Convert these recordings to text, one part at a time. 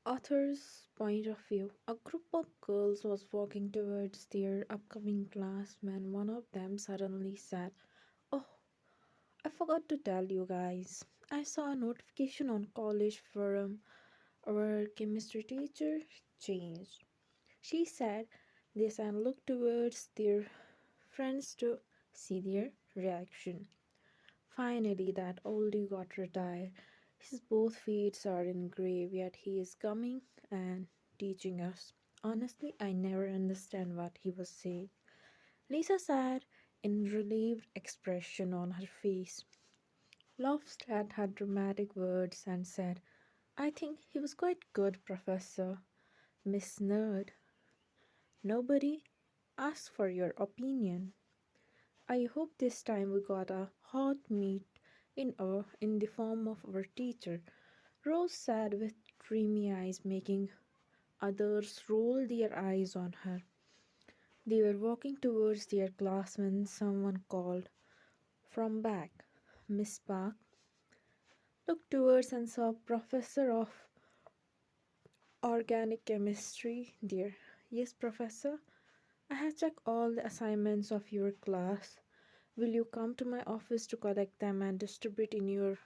Author's point of view. A group of girls was walking towards their upcoming class when one of them suddenly said, "Oh, I forgot to tell you guys. I saw a notification on college forum. Our chemistry teacher changed." She said this and looked towards their friends to see their reaction. Finally, that oldie got retired. His both feet are in grave, yet he is coming and teaching us. Honestly, I never understand what he was saying. Lisa sat in relieved expression on her face, laughed at her dramatic words, and said, "I think he was quite good, Professor. Miss Nerd, nobody asked for your opinion. I hope this time we got a hot meat in the form of our teacher." Rose sat with dreamy eyes, making others roll their eyes on her. They were walking towards their class when someone called from back. Miss Park looked towards and saw Professor of Organic Chemistry there. "Yes, Professor, I have checked all the assignments of your class. Will you come to my office to collect them and distribute in your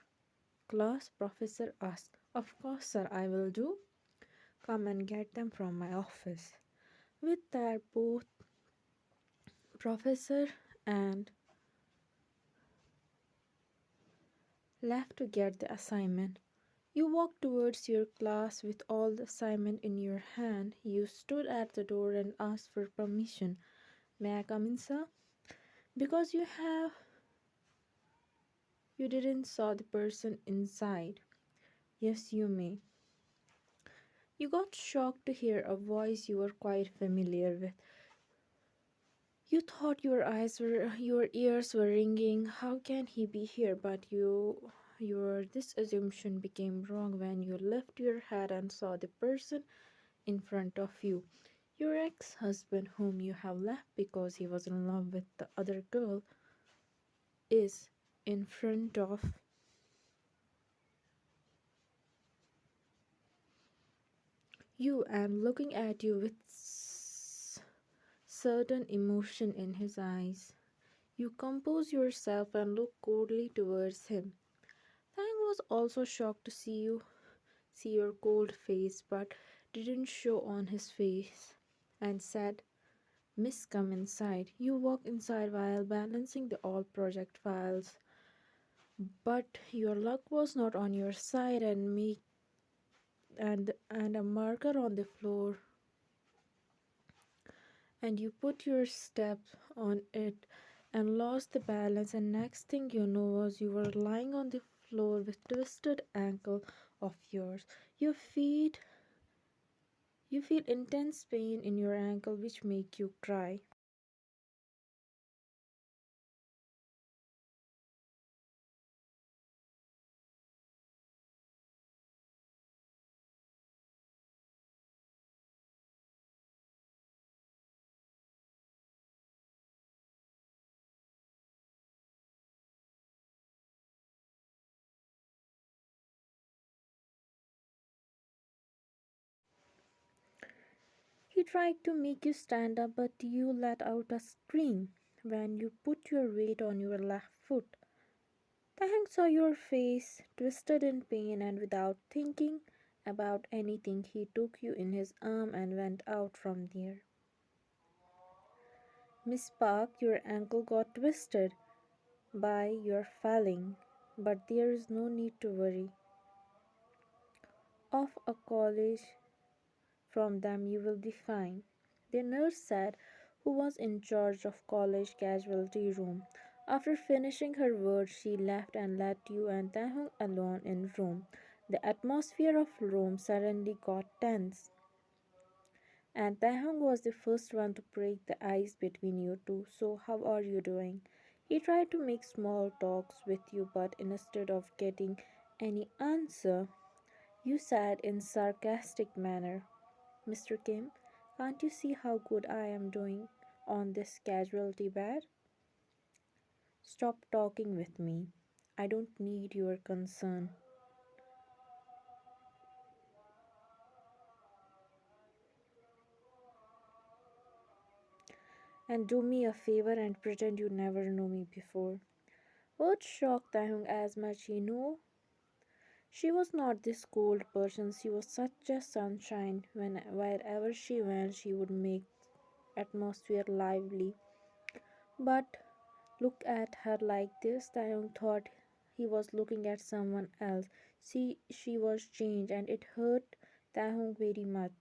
class?" Professor asked. "Of course, sir, I will do. Come and get them from my office." With that, both professor and left to get the assignment. You walked towards your class with all the assignment in your hand. You stood at the door and asked for permission. "May I come in, sir?" Because you didn't saw the person inside. "Yes, you may." You got shocked to hear a voice you were quite familiar with. You thought your ears were ringing. How can he be here? But your this assumption became wrong when you lifted your head and saw the person in front of you. Your ex-husband, whom you have left because he was in love with the other girl, is in front of you and looking at you with certain emotion in his eyes. You compose yourself and look coldly towards him. Tang was also shocked to see your cold face, but didn't show on his face, and said, "Miss, come inside." You walk inside while balancing the all project files, but your luck was not on your side, and a marker on the floor, and you put your step on it and lost the balance, and next thing you know was you were lying on the floor with twisted ankle of yours. Your feet You feel intense pain in your ankle which make you cry. He tried to make you stand up, but you let out a scream when you put your weight on your left foot. Tahang saw your face, twisted in pain, and without thinking about anything, he took you in his arm and went out from there. "Miss Park, your ankle got twisted by your falling, but there is no need to worry. Off a college from them you will be fine," the nurse said, who was in charge of college casualty room. After finishing her words, she left and left you and Taehyung alone in room. The atmosphere of room suddenly got tense, and Taehyung was the first one to break the ice between you two. "So, how are you doing?" He tried to make small talks with you, but instead of getting any answer, you said in sarcastic manner, "Mr. Kim, can't you see how good I am doing on this casualty bed? Stop talking with me. I don't need your concern." And do me a favor and pretend you never knew me before. What shocked Taehyung as much he knew she was not this cold person. She was such a sunshine. When wherever she went, she would make atmosphere lively. But look at her like this. Taeyong thought he was looking at someone else. See, she was changed, and it hurt Taeyong very much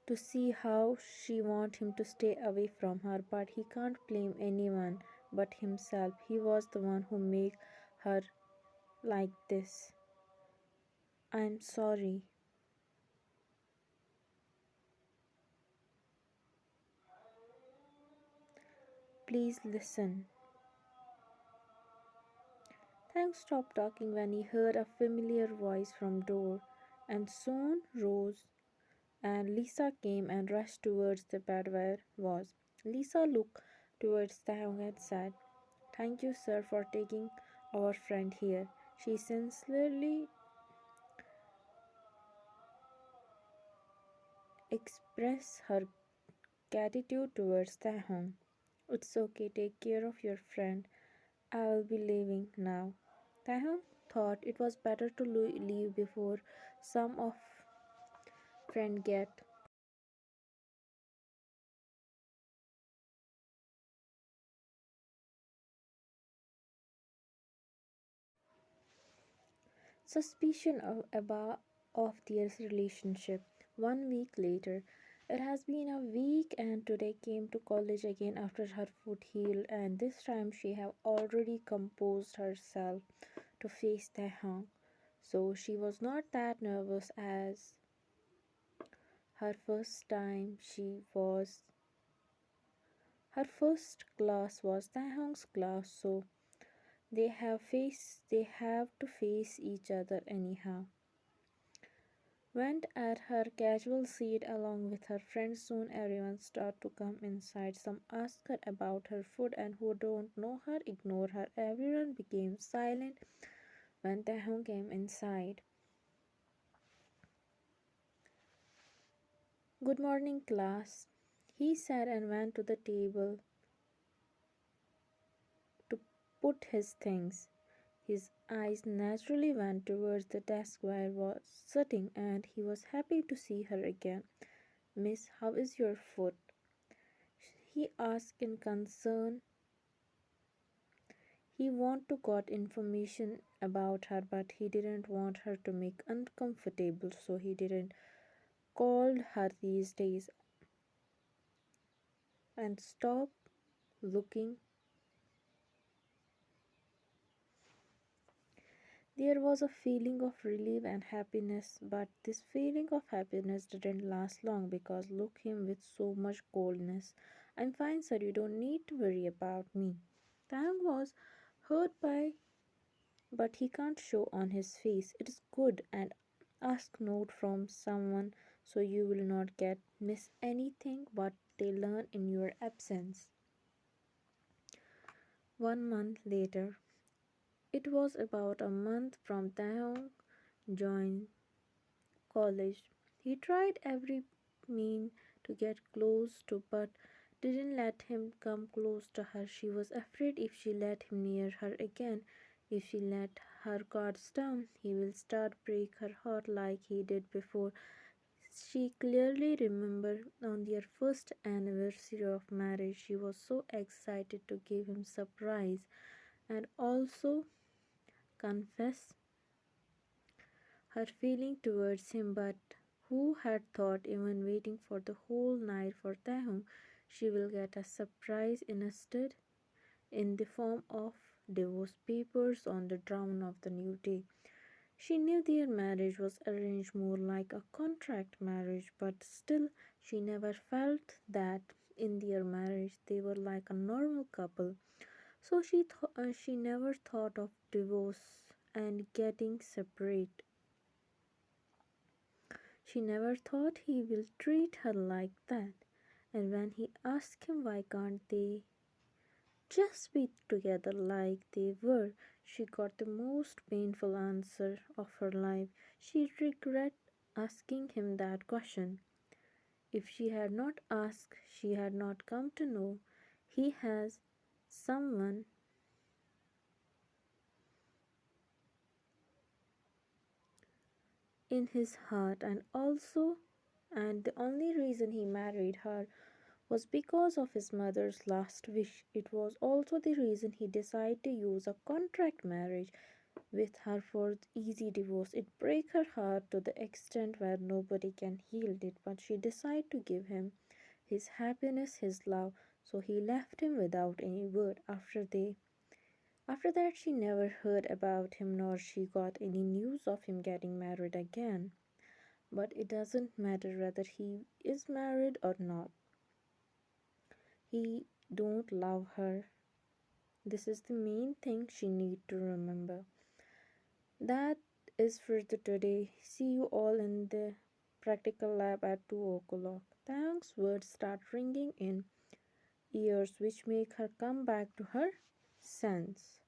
to see how she want him to stay away from her. But he can't blame anyone but himself. He was the one who made her like this. I'm sorry. Please listen. Thanks stopped talking when he heard a familiar voice from door, and soon rose, and Lisa came and rushed towards the bed where was. Lisa looked towards Taeyong and said, "Thank you, sir, for taking our friend here." She sincerely expressed her gratitude towards Taeyong. "It's okay, take care of your friend. I will be leaving now." Taeyong thought it was better to leave before some of friend get suspicion of their relationship. 1 week later, it has been a week, and today came to college again after her foot healed, and this time she have already composed herself to face Taehyung. So she was not that nervous as her first time. Her first class was Taehyung's class, so they have to face each other anyhow. Went at her casual seat along with her friends. Soon everyone started to come inside. Some asked her about her food, and who don't know her ignore her. Everyone became silent when Taehyung came inside. "Good morning, class," he said, and went to the table to put his things. His eyes naturally went towards the desk where was sitting, and he was happy to see her again. "Miss, how is your foot?" he asked in concern. He wanted to got information about her, but he didn't want her to make uncomfortable, so he didn't called her these days and stop looking. There was a feeling of relief and happiness, but this feeling of happiness didn't last long because look him with so much coldness. "I'm fine, sir. You don't need to worry about me." Tang was hurt by, but he can't show on his face. "It is good, and ask note from someone so you will not get miss anything what they learn in your absence." 1 month later, it was about a month from Taeyong joined college. He tried every mean to get close to, but didn't let him come close to her. She was afraid if she let him near her again, if she let her guards down, he will start break her heart like he did before. She clearly remembered on their first anniversary of marriage, she was so excited to give him surprise and also confess her feeling towards him, but who had thought, even waiting for the whole night for Taehyung, she will get a surprise instead in the form of divorce papers on the dawn of the new day. She knew their marriage was arranged more like a contract marriage, but still she never felt that in their marriage they were like a normal couple. So she never thought of divorce and getting separate. She never thought he will treat her like that. And when he asked him why can't they just be together like they were, she got the most painful answer of her life. She regret asking him that question. If she had not asked, she had not come to know he has someone in his heart, and the only reason he married her was because of his mother's last wish. It was also the reason he decided to use a contract marriage with her for easy divorce. It breaks her heart to the extent where nobody can heal it, but she decided to give him his happiness, his love, so he left him without any word. After that she never heard about him nor she got any news of him getting married again. But it doesn't matter whether he is married or not. He don't love her. This is the main thing she need to remember. That is for the today. See you all in the practical lab at 2 o'clock. Taehyung's words start ringing in ears which make her come back to her sense.